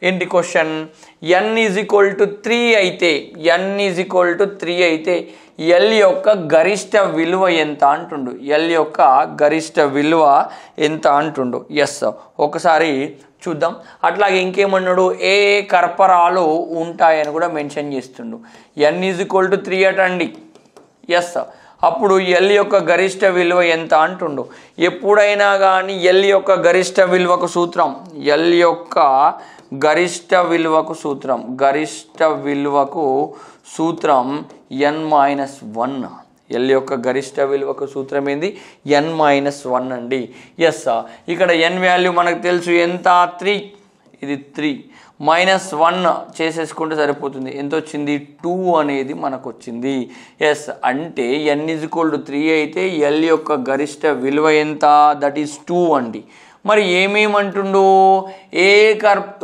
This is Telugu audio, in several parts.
ఏంటి question, n is equal to 3 అయితే ఎల్ యొక్క గరిష్ట విలువ ఎంత అంటుండు. ఎల్ యొక్క గరిష్ట విలువ ఎంత అంటుండు. ఎస్, ఒకసారి చూద్దాం. అట్లాగే ఇంకేమన్నాడు, ఏ కర్పరాలు ఉంటాయని కూడా మెన్షన్ చేస్తుండు. n ఈజ్ ఈక్వల్ టు 3 అటండి. ఎస్, అప్పుడు ఎల్ యొక్క గరిష్ట విలువ ఎంత అంటుండు. ఎప్పుడైనా కానీ ఎల్ యొక్క గరిష్ట విలువకు సూత్రం, ఎల్ యొక్క గరిష్ట విలువకు సూత్రం n-1. ఎల్ యొక్క గరిష్ట విలువకు సూత్రం ఏంది, n-1 అండి. ఎస్, ఇక్కడ n వాల్యూ మనకు తెలుసు ఎంత, 3. ఇది 3 -1 చేసేసుకుంటే సరిపోతుంది. ఎంత వచ్చింది, 2 అనేది మనకు వచ్చింది. ఎస్, అంటే n ఈజ్ ఈక్వల్ టు 3 అయితే ఎల్ యొక్క గరిష్ట విలువ ఎంత, దట్ ఈస్ 2 అండి. మరి ఏమేమంటుండు, ఏ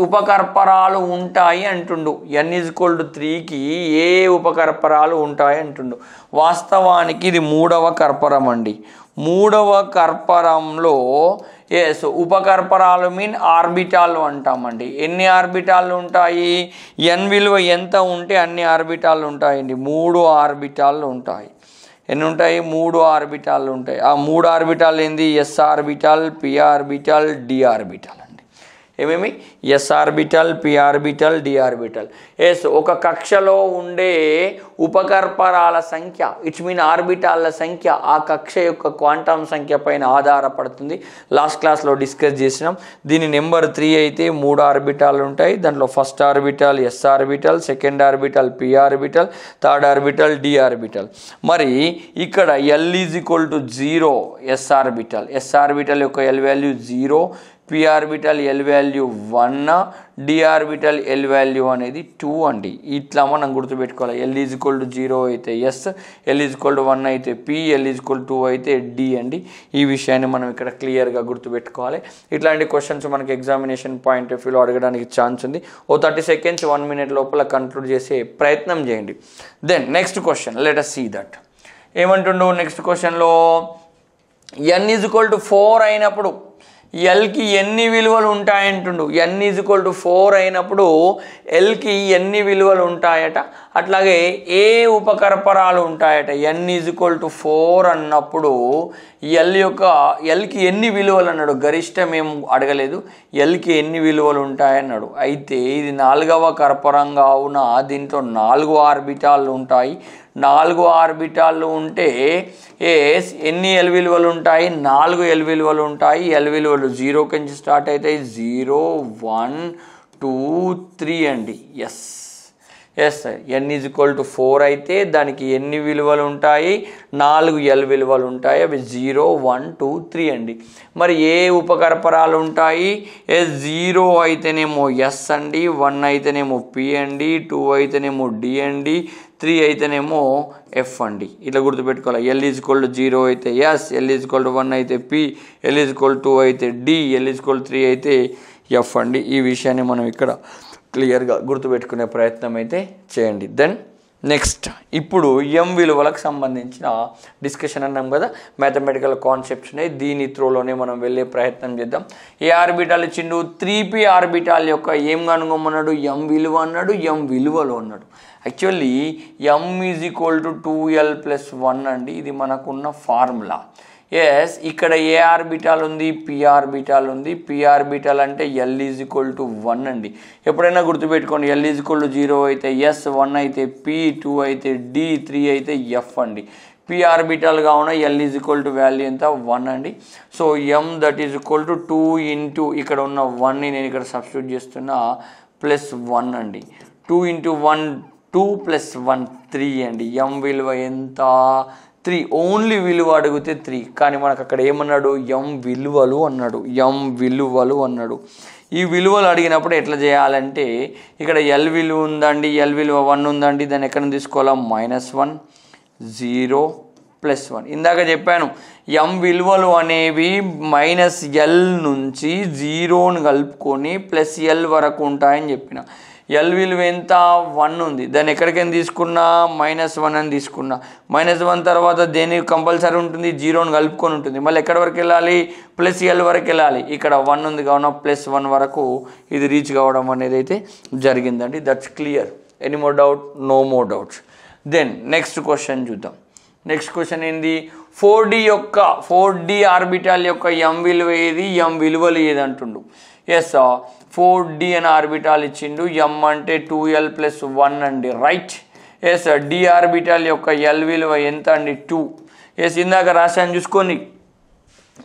ఉపకర్పరాలు ఉంటాయి అంటుండు. n ఈజ్ ఈక్వల్ టు 3కి ఏ ఉపకర్పరాలు ఉంటాయి అంటుండు. వాస్తవానికి ఇది 3వ కర్పరం అండి. 3వ కర్పరంలో ఎస్ ఉపకర్పరాలు మీన్ ఆర్బిటాలు అంటామండి. ఎన్ని ఆర్బిటాలు ఉంటాయి, n విలువ ఎంత ఉంటే అన్ని ఆర్బిటాలు ఉంటాయండి. 3 ఆర్బిటాలు ఉంటాయి. ఎన్ని ఉంటాయి, 3 ఆర్బిటాలు ఉంటాయి. ఆ 3 ఆర్బిటాలు ఏంది, s orbital, p orbital, d orbital అండి. ఏమేమి, s orbital, p orbital, d orbital. Yes, ఒక కక్షలో ఉండే ఉపకర్పరాల సంఖ్య, ఇట్స్ మీన్ ఆర్బిటాల సంఖ్య ఆ కక్ష యొక్క క్వాంటం సంఖ్య పైన ఆధారపడుతుంది. లాస్ట్ క్లాస్లో డిస్కస్ చేసినాం. దీని నెంబర్ 3 అయితే 3 ఆర్బిటాలు ఉంటాయి. దాంట్లో first orbital s orbital, second orbital p orbital, third orbital d orbital. మరి ఇక్కడ l is equal to 0 s orbital యొక్క l value 0, p orbital l value 1, d orbital l value అనేది 2 అండి. ఇట్లా మనం గుర్తుపెట్టుకోవాలి. l ఈజ్ ఈక్వల్ టు 0 అయితే s, l is equal to 1 అయితే p, l is equal to 2 అయితే d అండి. ఈ విషయాన్ని మనం ఇక్కడ క్లియర్గా గుర్తుపెట్టుకోవాలి. ఇట్లాంటి క్వశ్చన్స్ మనకి ఎగ్జామినేషన్ పాయింట్ ఆఫ్ వ్యూలో అడగడానికి ఛాన్స్ ఉంది. 30 సెకండ్స్ 1 మినిట్ లోపల కంక్లూడ్ చేసే ప్రయత్నం చేయండి. Then next question, let us see that. ఏమంటుండు నెక్స్ట్ క్వశ్చన్లో, n ఈజ్ ఈక్వల్ టు 4 అయినప్పుడు ఎల్కి ఎన్ని విలువలు ఉంటాయంటుండు. n ఈజ్ ఈక్వల్ టు 4 అయినప్పుడు ఎల్కి ఎన్ని విలువలు ఉంటాయట. అట్లాగే ఏ ఉపకర్పరాలు ఉంటాయట. n ఈజ్ ఈక్వల్ టు 4 అన్నప్పుడు ఎల్కి ఎన్ని విలువలు అన్నాడు. గరిష్టం ఏం అడగలేదు, ఎల్కి ఎన్ని విలువలు ఉంటాయన్నాడు. అయితే ఇది 4వ కర్పరం కావున దీంట్లో 4 ఆర్బిటాలు ఉంటాయి. 4 ఆర్బిటాలు ఉంటే ఎన్ని ఎల్ విలువలు ఉంటాయి, 4 ఎల్ విలువలు ఉంటాయి. ఎల్ విలువలు 0 నుంచి స్టార్ట్ అవుతాయి. 0, 1, 2, 3 అండి. Yes n is equal to 4 అయితే దానికి ఎన్ని విలువలు ఉంటాయి, 4 ఎల్ విలువలు ఉంటాయి. అవి 0, 1, 2, 3 అండి. మరి ఏ ఉపకర్పరాలు ఉంటాయి, 0 అయితేనేమో s అండి, 1 అయితేనేమో p అండి, 2 అయితేనేమో d అండి, 3 అయితేనేమో f అండి. ఇట్లా గుర్తుపెట్టుకోవాలి. l ఈజ్ ఈక్వల్ టు 0 అయితే s, l is equal to 1 అయితే p, l is equal to 2 అయితే d, l is equal to 3 అయితే f అండి. ఈ విషయాన్ని మనం ఇక్కడ క్లియర్గా గుర్తుపెట్టుకునే ప్రయత్నం అయితే చేయండి. దెన్ నెక్స్ట్, ఇప్పుడు m విలువలకు సంబంధించిన డిస్కషన్ అన్నాం కదా, మ్యాథమెటికల్ కాన్సెప్ట్స్ ఉన్నాయి. దీని త్రోలోనే మనం వెళ్ళే ప్రయత్నం చేద్దాం. ఏ ఆర్బిటాల్ ఇచ్చిండు, 3p ఆర్బిటాల్ యొక్క ఏం కనుగొమ్మన్నాడు, m విలువ అన్నాడు, m విలువలు అన్నాడు. Actually m is equal to 2l + 1 అండి. ఇది మనకున్న ఫార్ములా. ఎస్, ఇక్కడ ఏ ఆర్బిటాల్ ఉంది, p ఆర్బిటాల్ ఉంది. p ఆర్బిటాల్ అంటే l ఈజ్ ఈక్వల్ టు 1 అండి. ఎప్పుడైనా గుర్తుపెట్టుకోండి, l ఈజ్ ఈక్వల్ టు 0 అయితే s, 1 అయితే p, 2 అయితే d, 3 అయితే f అండి. p ఆర్బిటాల్ కావున l is equal to value ఎంత, 1 అండి. So m that is equal to 2 into ఇక్కడ ఉన్న 1ని నేను ఇక్కడ సబ్స్టిట్యూట్ చేస్తున్నా, +1 అండి. 2 × 1 2 + 1 3 అండి. m విలువ ఎంత, 3. ఓన్లీ విలువ అడిగితే 3, కానీ మనకు అక్కడ ఏమన్నాడు, m విలువలు అన్నాడు. ఈ విలువలు అడిగినప్పుడు ఎట్లా చేయాలంటే, ఇక్కడ l విలువ ఉందండి, l విలువ 1 ఉందండి, దాన్ని ఎక్కడ తీసుకోవాలా, -1, 0, +1. ఇందాక చెప్పాను, m విలువలు అనేవి -l నుంచి 0ని కలుపుకొని +l వరకు ఉంటాయని చెప్పిన. ఎల్ విలువ ఎంత 1 ఉంది, దాన్ని ఎక్కడికైనా తీసుకున్నా -1 అని తీసుకున్నా, -1 తర్వాత దేని కంపల్సరీ ఉంటుంది 0ని కలుపుకొని ఉంటుంది, మళ్ళీ ఎక్కడి వరకు వెళ్ళాలి +L వరకు వెళ్ళాలి, ఇక్కడ 1 ఉంది కావున +1 వరకు ఇది రీచ్ కావడం అనేది అయితే జరిగిందండి. That's clear. Any more doubt? No more doubts. Then next question చూద్దాం. నెక్స్ట్ క్వశ్చన్ ఏంది, 4D ఆర్బిటాల్ యొక్క m విలువ ఏది, m విలువలు ఏది అంటుండు. ఎస్ 4D అని ఆర్బిటాల్ ఇచ్చిండు, m అంటే 2l+1 అండి, రైట్. ఎస్ d ఆర్బిటాల్ యొక్క l విలువ ఎంత అండి 2. ఎస్ ఇందాక రాశాను చూసుకొని,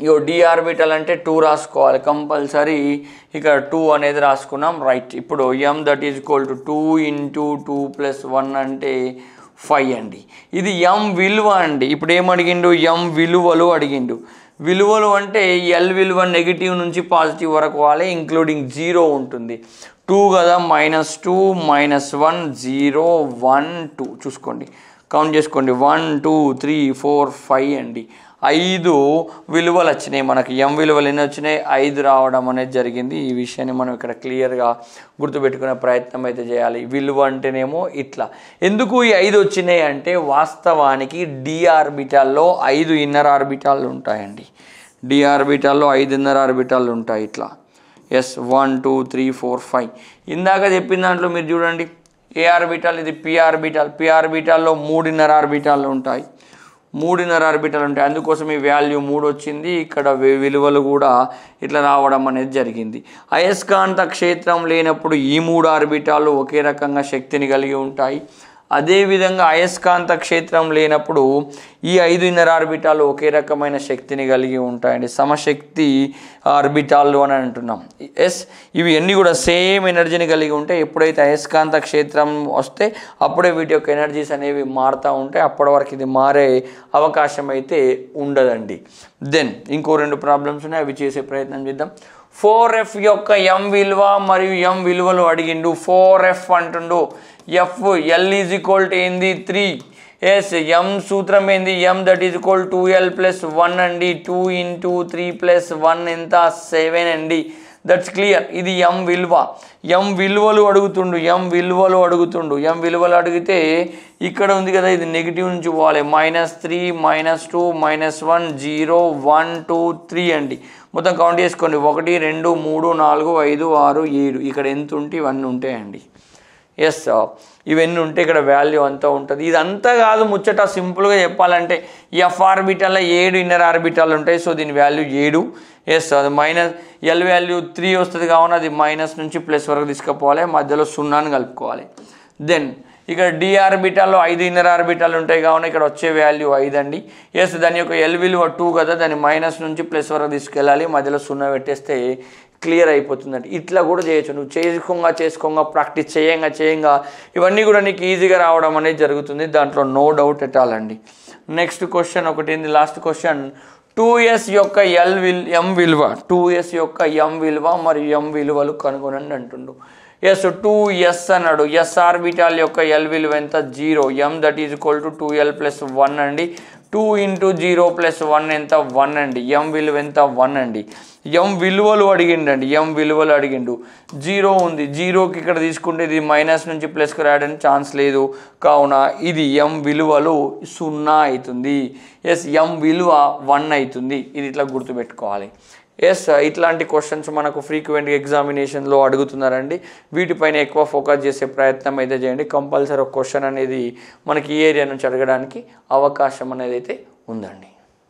ఇగో d ఆర్బిటాల్ అంటే 2 రాసుకోవాలి కంపల్సరీ, ఇక్కడ 2 అనేది రాసుకున్నాం, రైట్. ఇప్పుడు m that is equal to 2 × 2+1 అంటే 5 అండి. ఇది m విలువ అండి. ఇప్పుడు ఏమడిగిండు, m విలువలు అడిగిండు. విలువలు అంటే l విలువ నెగిటివ్ నుంచి పాజిటివ్ వరకు పోవాలి, ఇంక్లూడింగ్ 0 ఉంటుంది. 2 కదా, -2 -1 0 1 2 చూసుకోండి, కౌంట్ చేసుకోండి, 1 2 3 4 5 అండి. 5 విలువలు వచ్చినాయి మనకి. m విలువలు ఎన్ని వచ్చినాయి, 5 రావడం అనేది జరిగింది. ఈ విషయాన్ని మనం ఇక్కడ క్లియర్గా గుర్తుపెట్టుకునే ప్రయత్నం అయితే చేయాలి. విలువ అంటేనేమో ఇట్లా. ఎందుకు ఈ 5 వచ్చినాయి అంటే, వాస్తవానికి d ఆర్బిటాల్లో 5 ఇన్నర్ ఆర్బిటాలు ఉంటాయండి. d ఆర్బిటాల్లో 5 ఇన్నర్ ఆర్బిటాలు ఉంటాయి ఇట్లా. ఎస్ 1 2 3 4 5. ఇందాక చెప్పిన దాంట్లో మీరు చూడండి, ఏ ఆర్బిటాల్ ఇది, p ఆర్బిటాల్. p ఆర్బిటాల్లో 3 ఇన్నర్ ఆర్బిటాలు ఉంటాయి, 3 ఇన్నర్ ఆర్బిటాలు ఉంటాయి. అందుకోసం ఈ వాల్యూ 3 వచ్చింది. ఇక్కడ విలువలు కూడా ఇట్లా రావడం అనేది జరిగింది. అయస్కాంత క్షేత్రం లేనప్పుడు ఈ 3 ఆర్బిటాలు ఒకే రకంగా శక్తిని కలిగి ఉంటాయి. అదేవిధంగా అయస్కాంత క్షేత్రం లేనప్పుడు ఈ 5 ఇన్నర్ ఆర్బిటాలు ఒకే రకమైన శక్తిని కలిగి ఉంటాయండి, సమశక్తి ఆర్బిటాలు అని అంటున్నాం. ఎస్ ఇవి అన్నీ కూడా సేమ్ ఎనర్జీని కలిగి ఉంటాయి. ఎప్పుడైతే అయస్కాంత క్షేత్రం వస్తే అప్పుడే వీటి యొక్క ఎనర్జీస్ అనేవి మారుతూ ఉంటాయి. అప్పటి వరకు ఇది మారే అవకాశం అయితే ఉండదండి. దెన్ ఇంకో 2 ప్రాబ్లమ్స్ ఉన్నాయి, అవి చేసే ప్రయత్నం చేద్దాం. 4f యొక్క m విలువ మరియు m విలువలు అడిగిండు. 4f అంటుండు, f l is equal to ఏంది 3. ఎస్ m సూత్రం ఏంది, m that is equal 2l+1 అండి. 2 × 3+1 ఎంత 7 అండి. That's clear. ఇది m విలువ. m విలువలు అడుగుతుండు, m విలువలు అడుగుతుండు. m విలువలు అడిగితే ఇక్కడ ఉంది కదా, ఇది నెగిటివ్ నుంచి పోవాలి. -3 -2 -1 0 1 2 3 అండి. మొత్తం కౌంట్ చేసుకోండి, 1 2 3 4 5 6 7. ఇక్కడ ఎంత ఉంటే ఇవన్నీ ఉంటాయండి. ఎస్ ఇవన్నీ ఉంటే ఇక్కడ వాల్యూ అంతా ఉంటుంది. ఇదంతా కాదు ముచ్చట, సింపుల్గా చెప్పాలంటే ఎఫ్ ఆర్బిటాల్లో 7 ఇన్నర్ ఆర్బిటాలు ఉంటాయి. సో దీని వాల్యూ 7. ఎస్ అది l వాల్యూ 3 వస్తుంది కావున అది మైనస్ నుంచి ప్లస్ వరకు తీసుకుపోవాలి, మధ్యలో 0ని కలుపుకోవాలి. దెన్ ఇక్కడ d ఆర్బిటాల్లో 5 ఇన్నర్ ఆర్బిటాలు ఉంటాయి కావున ఇక్కడ వచ్చే వాల్యూ 5 అండి. ఎస్ దాని యొక్క l విలువ 2 కదా, దాన్ని మైనస్ నుంచి ప్లస్ వరకు తీసుకెళ్ళాలి, మధ్యలో 0 పెట్టేస్తే క్లియర్ అయిపోతుందండి. ఇట్లా కూడా చేయొచ్చు. నువ్వు చేసుకోగా ప్రాక్టీస్ చేయంగా ఇవన్నీ కూడా నీకు ఈజీగా రావడం అనేది జరుగుతుంది. దాంట్లో నో డౌట్ ఎట్ ఆల్ అండి. నెక్స్ట్ క్వశ్చన్ ఒకటి ఏంది, లాస్ట్ క్వశ్చన్. 2s యొక్క m విలువ, 2s యొక్క m విలువ మరియు m విలువలు కనుగొనండి అంటుండు. ఎస్ 2s అన్నాడు. ఎస్ ఆర్బిటాల్ యొక్క l విలువ ఎంత 0. m that is equal to 2l+1 అండి. 2 × 0+1 ఎంత 1 అండి. m విలువ ఎంత 1 అండి. m విలువలు అడిగిండండి, m విలువలు అడిగిండు. 0 ఉంది, 0కి ఇక్కడ తీసుకుంటే ఇది మైనస్ నుంచి ప్లస్కి రావడానికి ఛాన్స్ లేదు కావున ఇది m విలువలు 0 అవుతుంది. ఎస్ m విలువ 1 అవుతుంది. ఇది ఇట్లా గుర్తుపెట్టుకోవాలి. ఎస్ ఇట్లాంటి క్వశ్చన్స్ మనకు ఫ్రీక్వెంట్గా ఎగ్జామినేషన్లో అడుగుతున్నారండి. వీటిపైన ఎక్కువ ఫోకస్ చేసే ప్రయత్నం అయితే చేయండి. కంపల్సరీ ఒక క్వశ్చన్ అనేది మనకి ఈ ఏరియా నుంచి అడగడానికి అవకాశం అనేది అయితే ఉందండి.